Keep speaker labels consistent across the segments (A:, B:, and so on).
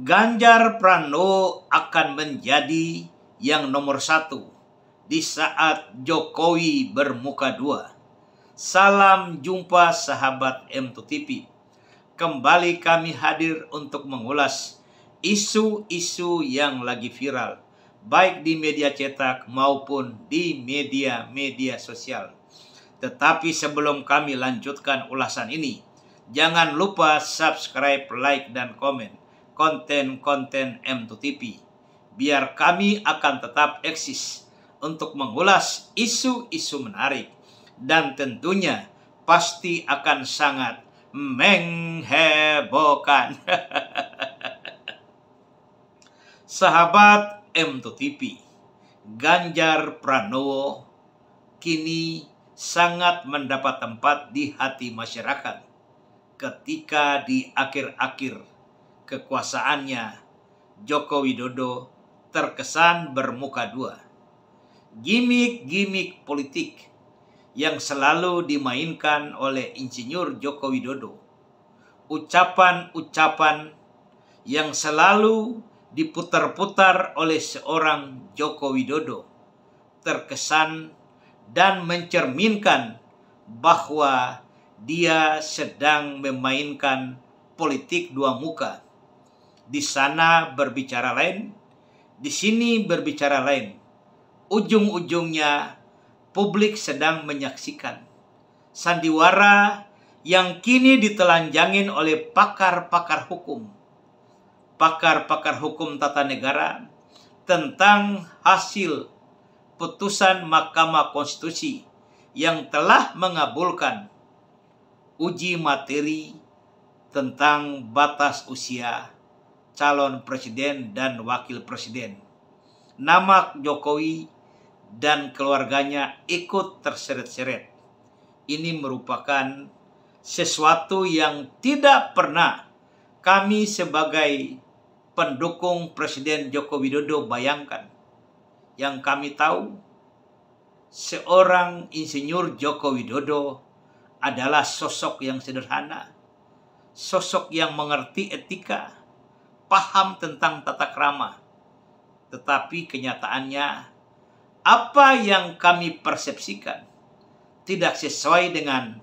A: Ganjar Pranowo akan menjadi yang nomor satu di saat Jokowi bermuka dua. Salam jumpa sahabat M2TV. Kembali kami hadir untuk mengulas isu-isu yang lagi viral, baik di media cetak maupun di media-media sosial. Tetapi sebelum kami lanjutkan ulasan ini, jangan lupa subscribe, like, dan komen konten-konten M2TV. Biar kami akan tetap eksis untuk mengulas isu-isu menarik dan tentunya pasti akan sangat menghebohkan. Sahabat M2TV, Ganjar Pranowo kini sangat mendapat tempat di hati masyarakat ketika di akhir-akhir kekuasaannya Joko Widodo terkesan bermuka dua. Gimik-gimik politik yang selalu dimainkan oleh Insinyur Joko Widodo, ucapan-ucapan yang selalu diputar-putar oleh seorang Joko Widodo terkesan dan mencerminkan bahwa dia sedang memainkan politik dua muka. Di sana berbicara lain, di sini berbicara lain. Ujung-ujungnya publik sedang menyaksikan sandiwara yang kini ditelanjangin oleh pakar-pakar hukum. Pakar-pakar hukum tata negara tentang hasil putusan Mahkamah Konstitusi yang telah mengabulkan uji materi tentang batas usia calon presiden dan wakil presiden. Nama Jokowi dan keluarganya ikut terseret-seret. Ini merupakan sesuatu yang tidak pernah kami sebagai pendukung Presiden Joko Widodo bayangkan. Yang kami tahu, seorang Insinyur Joko Widodo adalah sosok yang sederhana, sosok yang mengerti etika, paham tentang tata krama. Tetapi kenyataannya, apa yang kami persepsikan tidak sesuai dengan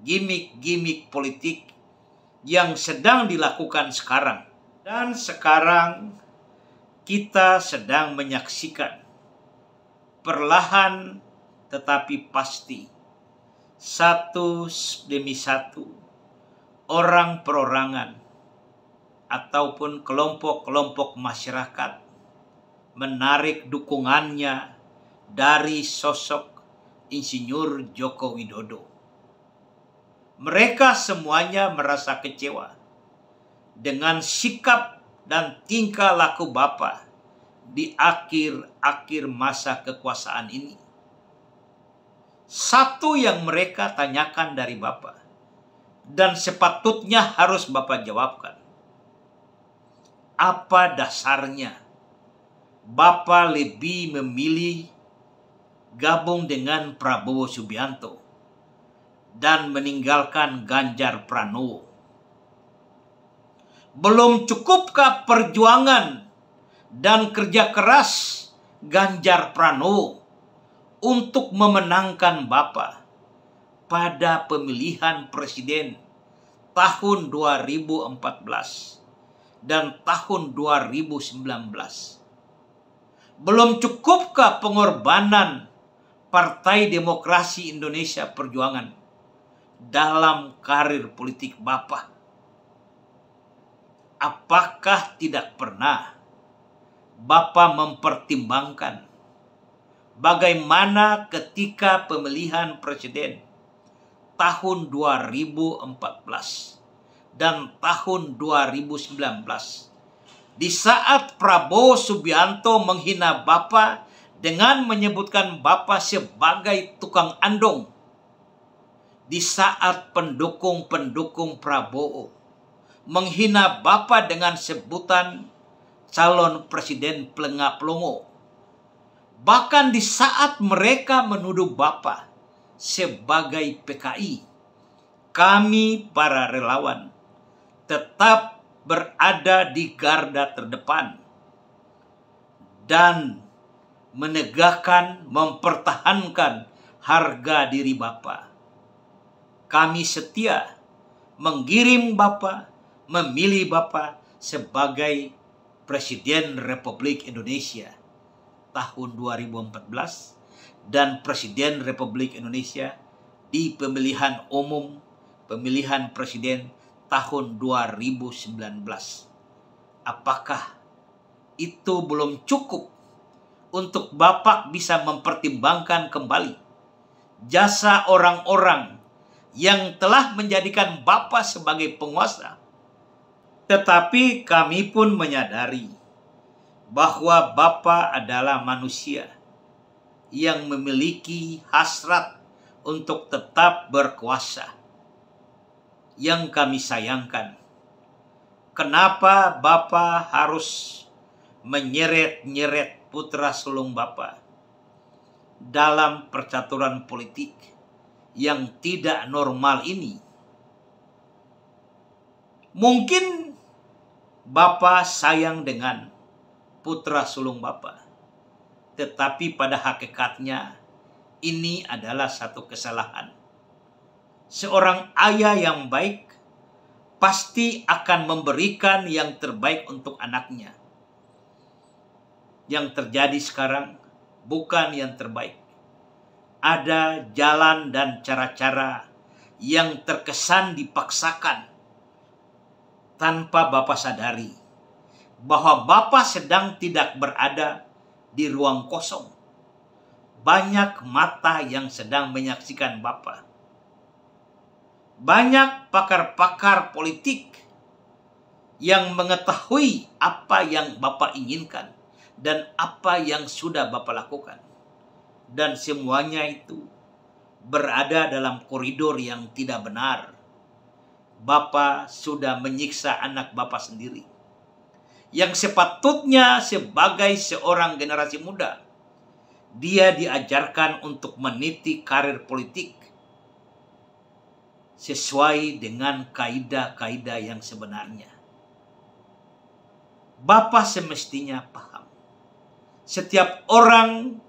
A: gimik-gimik politik yang sedang dilakukan sekarang. Dan sekarang kita sedang menyaksikan perlahan tetapi pasti, satu demi satu, orang perorangan ataupun kelompok-kelompok masyarakat menarik dukungannya dari sosok Insinyur Joko Widodo. Mereka semuanya merasa kecewa dengan sikap dan tingkah laku Bapak di akhir-akhir masa kekuasaan ini. Satu yang mereka tanyakan dari Bapak dan sepatutnya harus Bapak jawabkan. Apa dasarnya Bapak lebih memilih gabung dengan Prabowo Subianto dan meninggalkan Ganjar Pranowo? Belum cukupkah perjuangan dan kerja keras Ganjar Pranowo untuk memenangkan Bapak pada pemilihan presiden tahun 2014 dan tahun 2019? Belum cukupkah pengorbanan Partai Demokrasi Indonesia Perjuangan dalam karir politik Bapak? Apakah tidak pernah Bapak mempertimbangkan bagaimana ketika pemilihan presiden tahun 2014 dan tahun 2019, di saat Prabowo Subianto menghina Bapak dengan menyebutkan Bapak sebagai tukang andong, di saat pendukung-pendukung Prabowo menghina Bapak dengan sebutan calon presiden pelengah-pelongo, bahkan di saat mereka menuduh Bapak sebagai PKI, kami para relawan tetap berada di garda terdepan dan menegakkan, mempertahankan harga diri Bapak. Kami setia mengirim Bapak, memilih Bapak sebagai Presiden Republik Indonesia tahun 2014 dan Presiden Republik Indonesia di pemilihan umum pemilihan presiden tahun 2019. Apakah itu belum cukup untuk Bapak bisa mempertimbangkan kembali jasa orang-orang yang telah menjadikan Bapak sebagai penguasa? Tetapi kami pun menyadari bahwa Bapak adalah manusia yang memiliki hasrat untuk tetap berkuasa. Yang kami sayangkan, kenapa Bapak harus menyeret-nyeret putra sulung Bapak dalam percaturan politik yang tidak normal ini? Mungkin Bapak sayang dengan putra sulung Bapak, tetapi pada hakikatnya ini adalah satu kesalahan. Seorang ayah yang baik pasti akan memberikan yang terbaik untuk anaknya. Yang terjadi sekarang bukan yang terbaik. Ada jalan dan cara-cara yang terkesan dipaksakan tanpa Bapak sadari bahwa Bapak sedang tidak berada di ruang kosong. Banyak mata yang sedang menyaksikan Bapak. Banyak pakar-pakar politik yang mengetahui apa yang Bapak inginkan dan apa yang sudah Bapak lakukan. Dan semuanya itu berada dalam koridor yang tidak benar. Bapak sudah menyiksa anak Bapak sendiri, yang sepatutnya sebagai seorang generasi muda, dia diajarkan untuk meniti karir politik sesuai dengan kaidah-kaidah yang sebenarnya. Bapak semestinya paham, setiap orang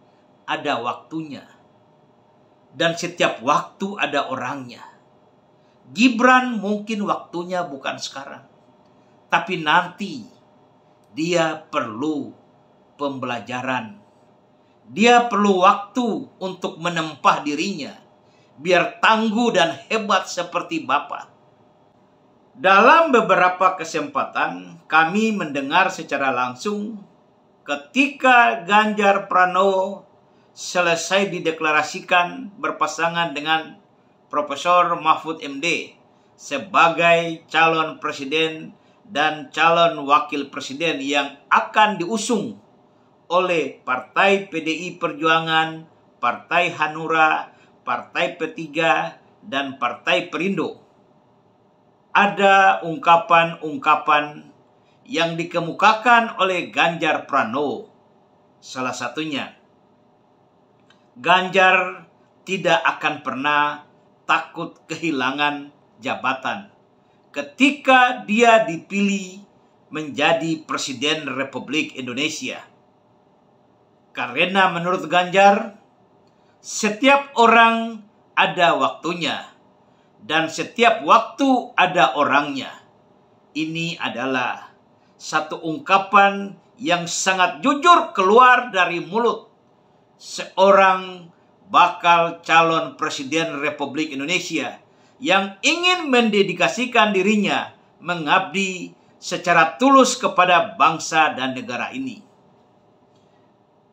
A: ada waktunya, dan setiap waktu ada orangnya. Gibran mungkin waktunya bukan sekarang, tapi nanti dia perlu pembelajaran. Dia perlu waktu untuk menempah dirinya biar tangguh dan hebat seperti Bapak. Dalam beberapa kesempatan kami mendengar secara langsung ketika Ganjar Pranowo selesai dideklarasikan berpasangan dengan Profesor Mahfud MD sebagai calon presiden dan calon wakil presiden yang akan diusung oleh Partai PDI Perjuangan, Partai Hanura, Partai P3, dan Partai Perindo. Ada ungkapan-ungkapan yang dikemukakan oleh Ganjar Pranowo. Salah satunya, Ganjar tidak akan pernah takut kehilangan jabatan ketika dia dipilih menjadi Presiden Republik Indonesia. Karena menurut Ganjar, setiap orang ada waktunya dan setiap waktu ada orangnya. Ini adalah satu ungkapan yang sangat jujur keluar dari mulut seorang bakal calon Presiden Republik Indonesia yang ingin mendedikasikan dirinya mengabdi secara tulus kepada bangsa dan negara ini.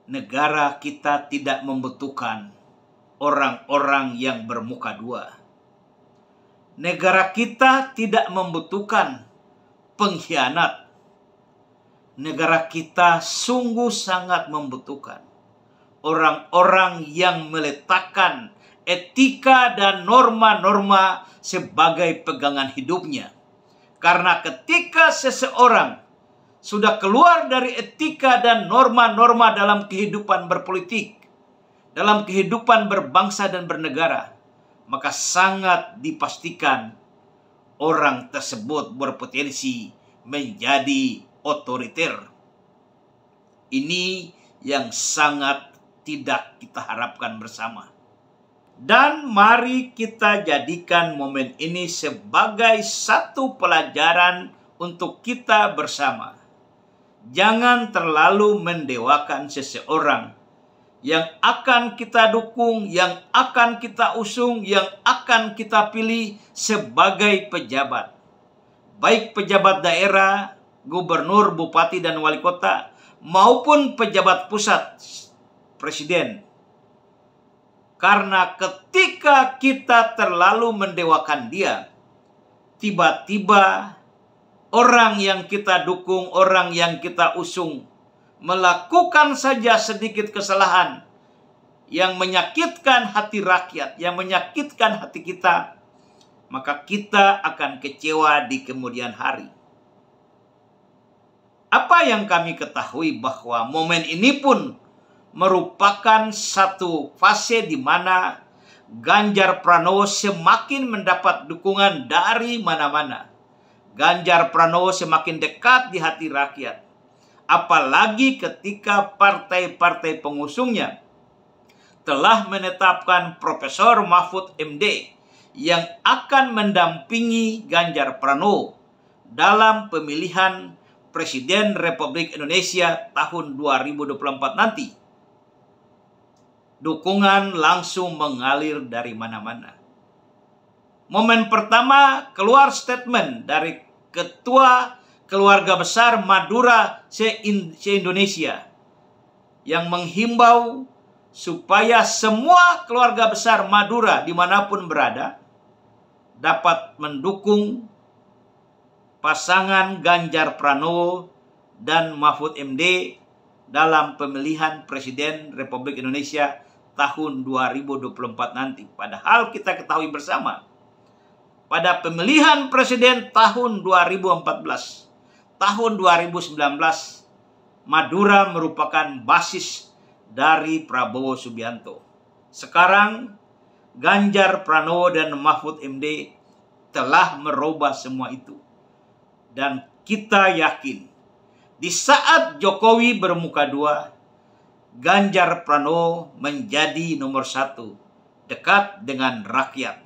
A: Negara kita tidak membutuhkan orang-orang yang bermuka dua. Negara kita tidak membutuhkan pengkhianat. Negara kita sungguh sangat membutuhkan orang-orang yang meletakkan etika dan norma-norma sebagai pegangan hidupnya. Karena ketika seseorang sudah keluar dari etika dan norma-norma dalam kehidupan berpolitik, dalam kehidupan berbangsa dan bernegara, maka sangat dipastikan orang tersebut berpotensi menjadi otoriter. Ini yang sangat tidak kita harapkan bersama. Dan mari kita jadikan momen ini sebagai satu pelajaran untuk kita bersama. Jangan terlalu mendewakan seseorang yang akan kita dukung, yang akan kita usung, yang akan kita pilih sebagai pejabat. Baik pejabat daerah, gubernur, bupati, dan wali kota, maupun pejabat pusat, presiden. Karena ketika kita terlalu mendewakan dia, tiba-tiba orang yang kita dukung, orang yang kita usung, melakukan saja sedikit kesalahan yang menyakitkan hati rakyat, yang menyakitkan hati kita, maka kita akan kecewa di kemudian hari. Apa yang kami ketahui bahwa momen ini pun merupakan satu fase di mana Ganjar Pranowo semakin mendapat dukungan dari mana-mana. Ganjar Pranowo semakin dekat di hati rakyat. Apalagi ketika partai-partai pengusungnya telah menetapkan Profesor Mahfud MD yang akan mendampingi Ganjar Pranowo dalam pemilihan Presiden Republik Indonesia tahun 2024 nanti. Dukungan langsung mengalir dari mana-mana. Momen pertama keluar statement dari Ketua Keluarga Besar Madura se-Indonesia yang menghimbau supaya semua keluarga besar Madura dimanapun berada dapat mendukung pasangan Ganjar Pranowo dan Mahfud MD dalam pemilihan Presiden Republik Indonesia tahun 2024 nanti. Padahal kita ketahui bersama, pada pemilihan Presiden tahun 2014, tahun 2019, Madura merupakan basis dari Prabowo Subianto. Sekarang Ganjar Pranowo dan Mahfud MD telah merubah semua itu. Dan kita yakin, di saat Jokowi bermuka dua, Ganjar Pranowo menjadi nomor 1, dekat dengan rakyat.